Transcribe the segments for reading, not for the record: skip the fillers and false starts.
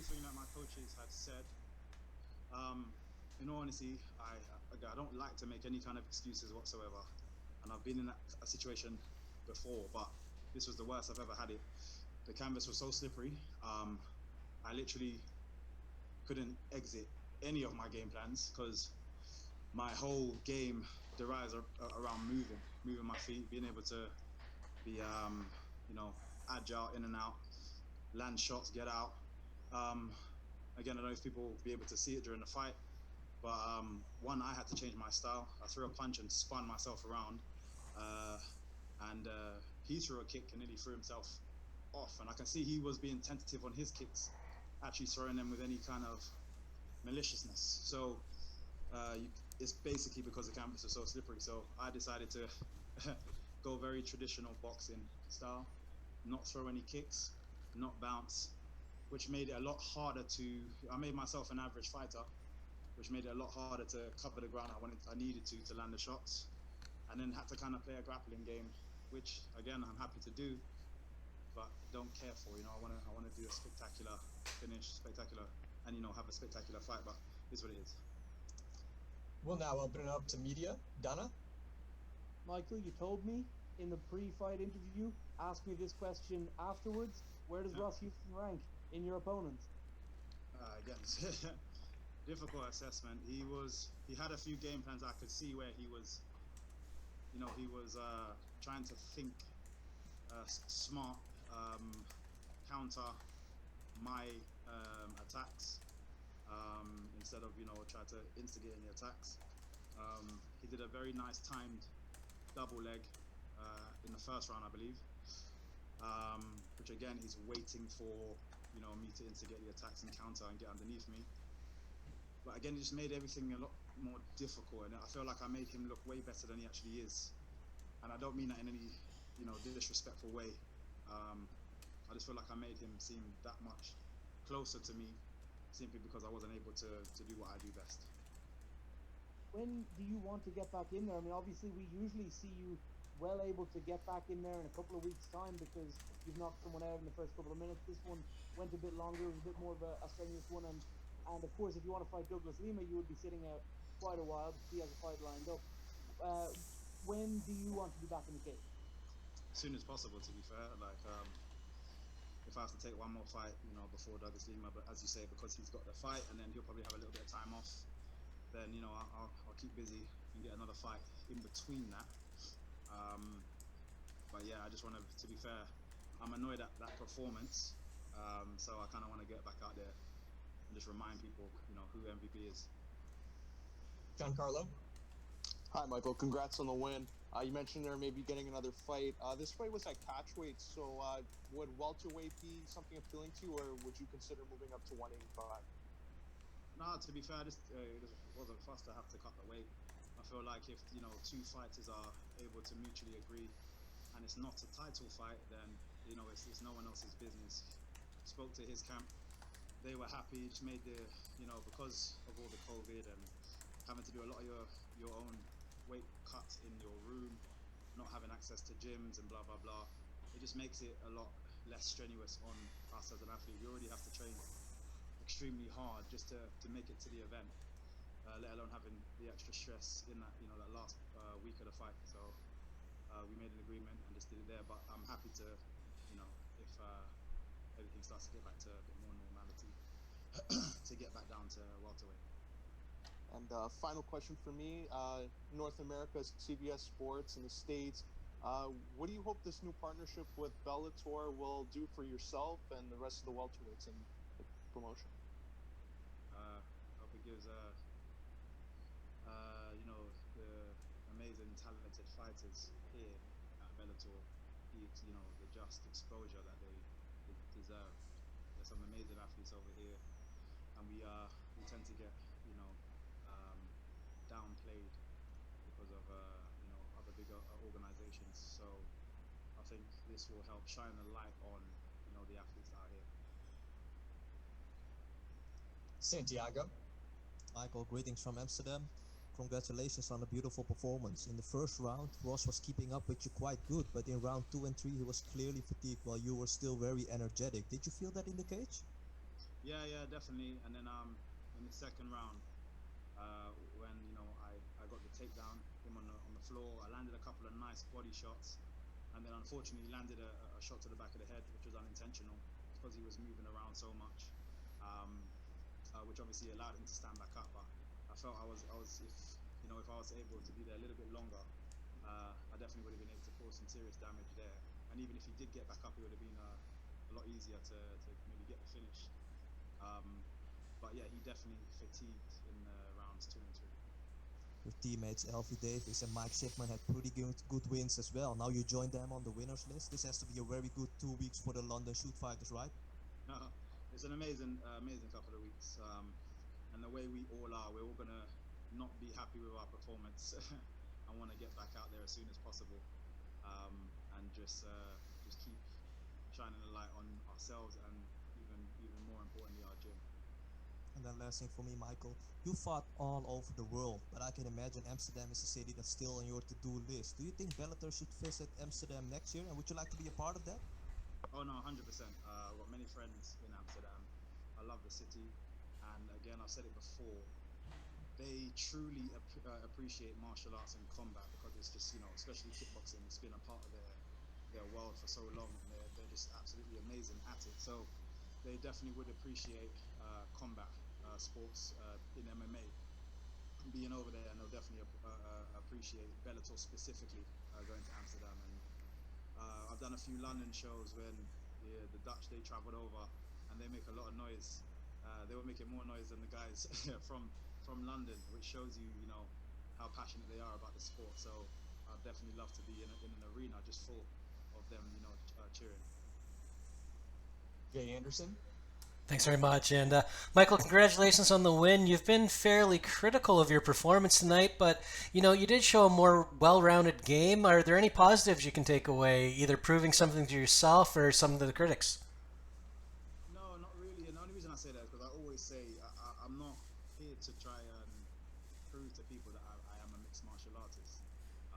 everything that my coaches had said. In all honesty, I don't like to make any kind of excuses whatsoever, and I've been in a situation before, but this was the worst I've ever had it. The canvas was so slippery. I literally couldn't exit any of my game plans because my whole game derives around moving my feet, being able to be, agile in and out, land shots, get out. Again, I don't know if people will be able to see it during the fight, but one, I had to change my style. I threw a punch and spun myself around, and he threw a kick and nearly threw himself off. And I can see he was being tentative on his kicks, actually throwing them with any kind of maliciousness. So it's basically because the canvas is so slippery. So I decided to go very traditional boxing style, not throw any kicks, not bounce, which made it a lot harder I made myself an average fighter, which made it a lot harder to cover the ground I needed to land the shots, and then had to kind of play a grappling game, which again I'm happy to do, but don't care for. I want to do a spectacular finish, and have a spectacular fight. But it's what it is. We'll now open it up to media. Donna? Michael, you told me in the pre-fight interview, ask me this question afterwards. Where does Ross Houston rank in your opponents? Again, difficult assessment. He had a few game plans. I could see where he was trying to think smart, counter my attacks instead of try to instigate any attacks. He did a very nice timed double leg in the first round, I believe, which again he's waiting for me to instigate the attacks and counter and get underneath me. But again, it just made everything a lot more difficult, and I feel like I made him look way better than he actually is. And I don't mean that in any disrespectful way. I just feel like I made him seem that much closer to me simply because I wasn't able to do what I do best. When do you want to get back in there? I mean, obviously we usually see you well able to get back in there in a couple of weeks' time because you've knocked someone out in the first couple of minutes. This one went a bit longer, it was a bit more of a strenuous one, and of course if you want to fight Douglas Lima, you would be sitting out quite a while because he has a fight lined up. When do you want to be back in the cage? As soon as possible, to be fair. If I have to take one more fight, before Douglas Lima, but as you say, because he's got the fight and then he'll probably have a little bit of time off, then I'll keep busy and get another fight in between that. But yeah, I just want to be fair, I'm annoyed at that performance, so I kind of want to get back out there and just remind people, who MVP is. Giancarlo? Hi, Michael. Congrats on the win. You mentioned there maybe getting another fight. This fight was at catchweight, so would welterweight be something appealing to you, or would you consider moving up to 185? No, to be fair, it wasn't fast to have to cut the weight. I feel like if two fighters are able to mutually agree, and it's not a title fight, then it's no one else's business. Spoke to his camp, they were happy. Just made because of all the COVID and having to do a lot of your own weight cuts in your room, not having access to gyms and blah blah blah. It just makes it a lot less strenuous on us as an athlete. We already have to train extremely hard just to make it to the event, let alone having the extra stress in that that last week of the fight. So we made an agreement and just did it there. But I'm happy to if everything starts to get back to a bit more normality, to get back down to welterweight. And final question for me, North America's CBS Sports in the States. What do you hope this new partnership with Bellator will do for yourself and the rest of the welterweights in the promotion? I hope it gives the amazing talented fighters here at Bellator the just exposure that they deserve. There's some amazing athletes over here, and we tend to get downplayed because of other bigger organizations. So I think this will help shine a light on the athletes out here. Santiago? Michael, greetings from Amsterdam. Congratulations on a beautiful performance. In the first round, Ross was keeping up with you quite good, but in round 2 and 3 he was clearly fatigued while you were still very energetic. Did you feel that in the cage? Yeah, definitely. And then in the second round, when I got the takedown, him on the floor, I landed a couple of nice body shots, and then unfortunately landed a shot to the back of the head, which was unintentional because he was moving around so much, um, which obviously allowed him to stand back up. But I felt I was if I was able to be there a little bit longer, I definitely would have been able to cause some serious damage there. And even if he did get back up, it would have been a lot easier to maybe get the finish. Um, but yeah, he definitely fatigued in rounds 2 and 3. Your teammates Elfie Davis and Mike Shipman had pretty good wins as well. Now you join them on the winners list. This has to be a very good 2 weeks for the London shoot fighters, right? It's an amazing couple of weeks. And the way we all are, we're all gonna not be happy with our performance. I want to get back out there as soon as possible, and just keep shining a light on ourselves and even more importantly our gym. And then last thing for me, Michael, you fought all over the world, but I can imagine Amsterdam is a city that's still on your to-do list. Do you think Bellator should visit Amsterdam next year, and would you like to be a part of that? Oh no, 100%. I've got many friends in Amsterdam. I love the city, and again, I've said it before. They truly appreciate martial arts and combat because it's just especially kickboxing. It's been a part of their world for so long, and they're just absolutely amazing at it. So they definitely would appreciate combat sports in MMA being over there, and they'll definitely appreciate Bellator specifically going to Amsterdam. And I've done a few London shows when the Dutch they travelled over, and they make a lot of noise. They were making more noise than the guys from London, which shows you how passionate they are about the sport. So I'd definitely love to be in an arena just full of them cheering. Jay Anderson. Thanks very much. And Michael, congratulations on the win. You've been fairly critical of your performance tonight, but you did show a more well-rounded game. Are there any positives you can take away, either proving something to yourself or something to the critics? No, not really. And the only reason I say that is because I always say I'm not here to try and prove to people that I am a mixed martial artist.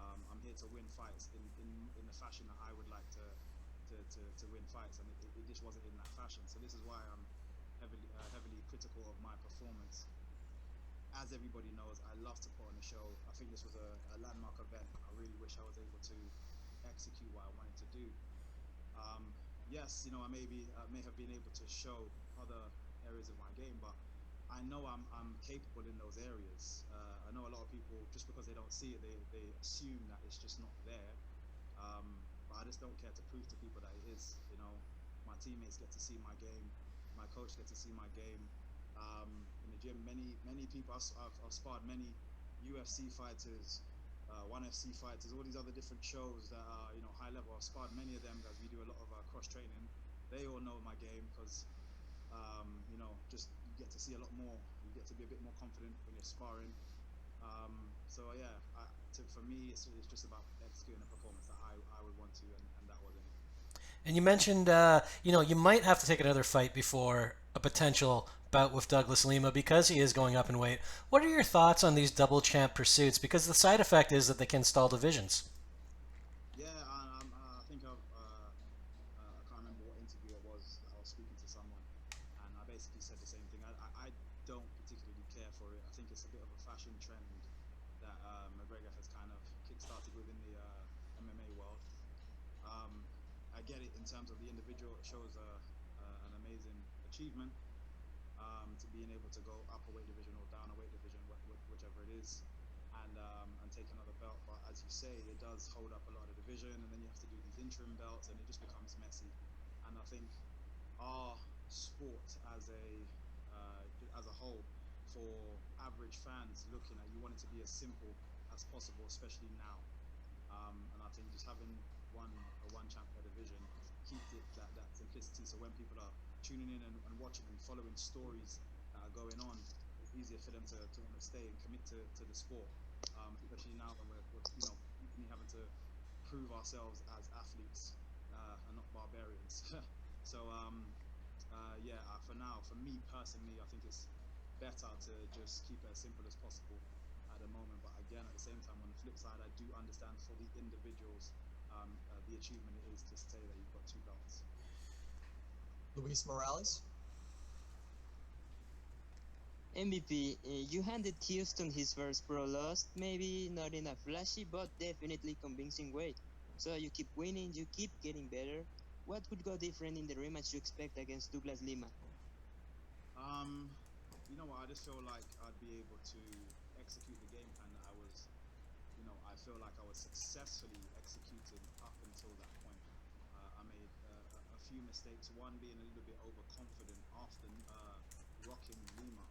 I'm here to win fights in the fashion that I would like to win fights, and it just wasn't in that fashion. So this is why I'm heavily critical of my performance. As everybody knows, I love to put on a show. I think this was a landmark event. I really wish I was able to execute what I wanted to do. Yes, I may have been able to show other areas of my game, but I know I'm capable in those areas. I know a lot of people, just because they don't see it, they assume that it's just not there. But I just don't care to prove to people that it is. My teammates get to see my game, my coach gets to see my game. In the gym, many people I've sparred many UFC fighters, ONE FC fighters, all these other different shows that are high level. I've sparred many of them as we do a lot of cross training. They all know my game because just you get to see a lot more. You get to be a bit more confident when you're sparring. So yeah, for me, it's just about executing a performance that I would want to, and that wasn't it. And you mentioned, you might have to take another fight before a potential bout with Douglas Lima because he is going up in weight. What are your thoughts on these double champ pursuits? Because the side effect is that they can stall divisions. Yeah, I think I can't remember what interview it was. I was speaking to someone, and I basically said the same thing. I don't particularly care for it. I think it's a bit of a fashion trend that McGregor has kind of kick-started within the MMA world. I get it in terms of the individual. It shows an amazing achievement to being able to go up a weight division or down a weight division, whichever it is, and take another belt. But as you say, it does hold up a lot of the division, and then you have to do these interim belts, and it just becomes messy. And I think our sport as a whole, for average fans looking at, you want it to be as simple as possible, especially now. And I think just having one champ per division keeps it that simplicity. So when people are tuning in and watching and following stories that are going on, it's easier for them to want to stay and commit to the sport. Especially now when we're having to prove ourselves as athletes and not barbarians. So yeah, for now, for me personally, I think it's better to just keep it as simple as possible at the moment. But again, at the same time, on the flip side, I do understand for the individuals the achievement it is to say that you've got two belts. Luis Morales. MVP, you handed Houston his first pro loss, maybe not in a flashy but definitely convincing way. So you keep winning, you keep getting better. What would go different in the rematch you expect against Douglas Lima? Um, you know what? I just feel like I'd be able to execute the game plan that I feel like I was successfully executing up until that point. I made a few mistakes. One being a little bit overconfident after rocking Lima.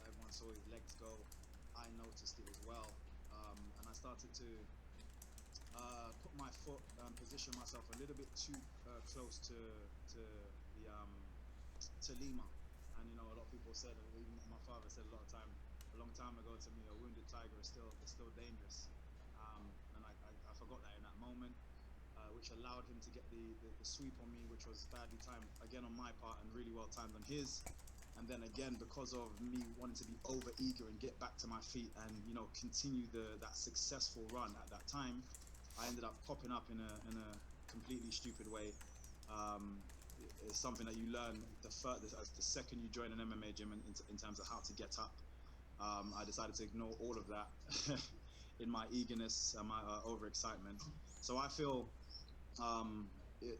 Everyone saw his legs go. I noticed it as well, and I started to put my foot, position myself a little bit too close to the to Lima. And a lot of people said, even my father said a long time ago to me, a wounded tiger is still dangerous. And I forgot that in that moment, which allowed him to get the sweep on me, which was badly timed again on my part and really well timed on his. And then again, because of me wanting to be over eager and get back to my feet and continue that successful run at that time, I ended up popping up in a completely stupid way. It's something that you learn as the second you join an MMA gym in terms of how to get up. I decided to ignore all of that in my eagerness and my overexcitement. So I feel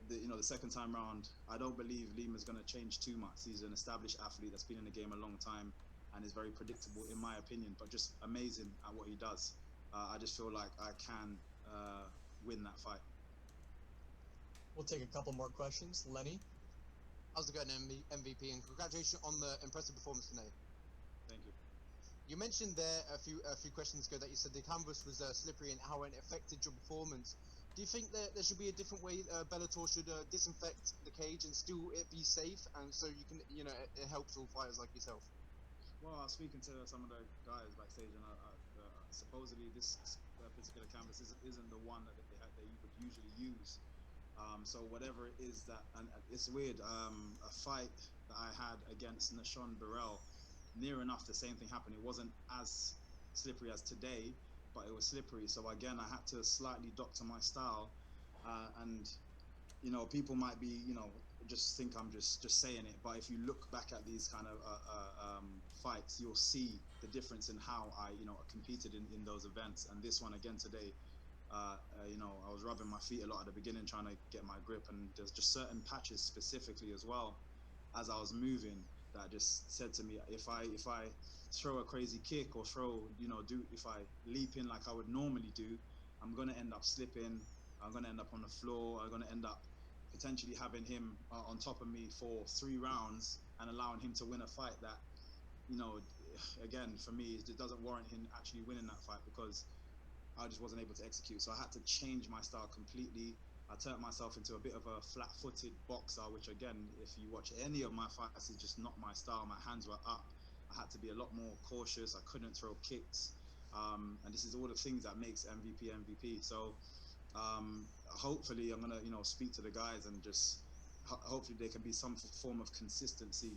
the second time round, I don't believe Lima's going to change too much. He's an established athlete that's been in the game a long time and is very predictable, in my opinion, but just amazing at what he does. I just feel like I can win that fight. We'll take a couple more questions. Lenny? How's it going, MVP? And congratulations on the impressive performance tonight. Thank you. You mentioned there a few questions ago that you said the canvas was slippery and how it affected your performance. Do you think that there should be a different way Bellator should disinfect the cage and still it be safe, and so you can, it helps all fighters like yourself? Well, I was speaking to some of the guys backstage, and supposedly this particular canvas isn't the one that they would usually use. So whatever it is that, and it's weird. A fight that I had against Nashon Burrell, near enough the same thing happened. It wasn't as slippery as today, but it was slippery. So again, I had to slightly doctor my style, and people might be, just think I'm just saying it. But if you look back at these kind of fights, you'll see the difference in how I, competed in those events. And this one again today, I was rubbing my feet a lot at the beginning, trying to get my grip. And there's just certain patches specifically as well, as I was moving, that just said to me, if I throw a crazy kick or if I leap in like I would normally do, I'm gonna end up slipping. I'm gonna end up on the floor. I'm gonna end up potentially having him on top of me for 3 rounds and allowing him to win a fight that, again, for me, it doesn't warrant him actually winning that fight because I just wasn't able to execute. So I had to change my style completely. I turned myself into a bit of a flat-footed boxer, which again, if you watch any of my fights, is just not my style. My hands were up. I had to be a lot more cautious. I couldn't throw kicks. And this is all the things that makes MVP. So hopefully I'm going to, speak to the guys and just hopefully there can be some form of consistency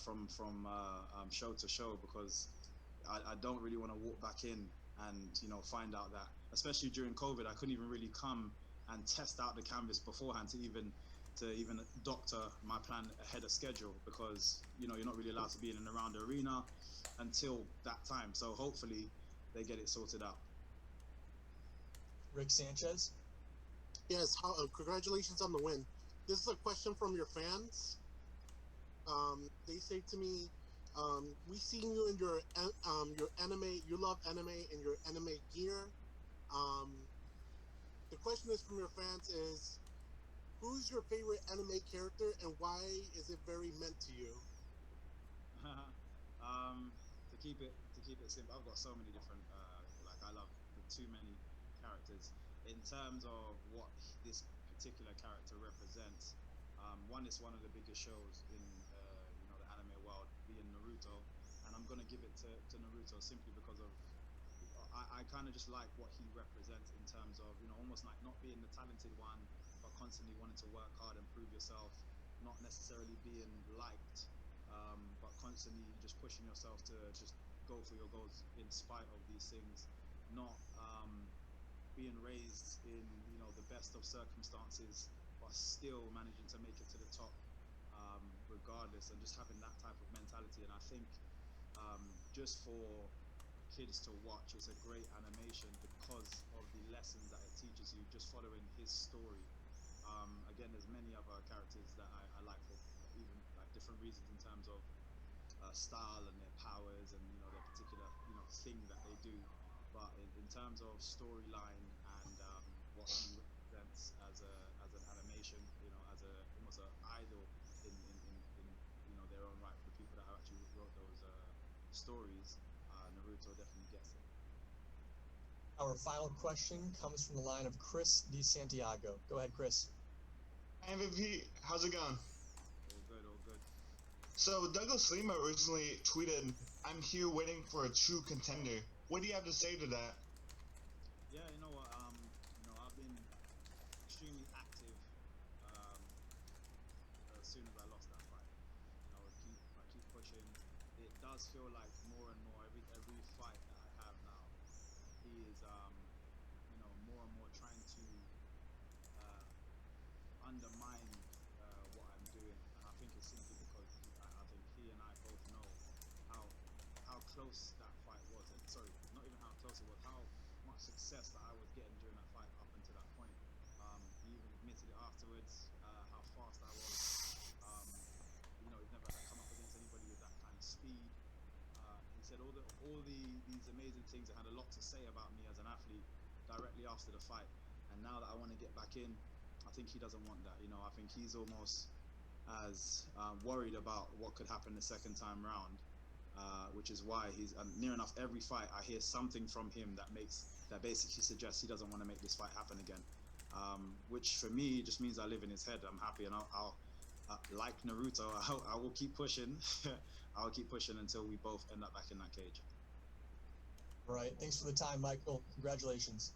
from show to show, because I don't really want to walk back in and, find out that, especially during COVID, I couldn't even really come and test out the canvas beforehand to even doctor my plan ahead of schedule, because, you're not really allowed to be in and around the arena until that time. So hopefully they get it sorted out. Rick Sanchez? Yes, congratulations on the win. This is a question from your fans. They say to me, we seen you in your anime. You love anime and your anime gear. The question is from your fans is, who's your favorite anime character and why is it very meant to you? To keep it simple, I've got so many different I love too many characters. In terms of what this particular character represents, one is one of the biggest shows in the anime world, being Naruto, and I'm gonna give it to Naruto simply because of I kind of just like what he represents in terms of almost like not being the talented one, but constantly wanting to work hard and prove yourself, not necessarily being liked, but constantly just pushing yourself to just go for your goals in spite of these things, not being raised in the best of circumstances, but still managing to make it to the top, regardless, and just having that type of mentality. And I think just for kids to watch. It's a great animation because of the lessons that it teaches you just following his story. Again, there's many other characters that I like for even like different reasons in terms of style and their powers and their particular thing that they do. But in terms of storyline and what he represents as an animation, as a almost an idol in their own right for the people that have actually wrote those stories, Naruto definitely gets it. Our final question comes from the line of Chris DeSantiago. Go ahead, Chris. Hi, MVP. How's it going? All good, all good. So, Douglas Lima recently tweeted, "I'm here waiting for a true contender." What do you have to say to that? Yeah, you know what? I've been extremely active as soon as I lost that fight. I keep pushing. It does feel like more and more every fight that I have now, he is more and more trying to undermine what I'm doing, and I think it's simply because I think he and I both know how close that fight was. And sorry, not even how close it was, how much success that I was getting during that fight up until that point. He even admitted it afterwards, how fast I was. He's never come up against anybody with that kind of speed. He said these amazing things and had a lot to say about me as an athlete directly after the fight. And now that I want to get back in, I think he doesn't want that. I think he's almost as worried about what could happen the second time round, which is why he's near enough every fight I hear something from him that basically suggests he doesn't want to make this fight happen again. Which for me just means I live in his head. I'm happy, and I'll like Naruto, I will keep pushing. I will keep pushing until we both end up back in that cage. All right. Thanks for the time, Michael. Congratulations.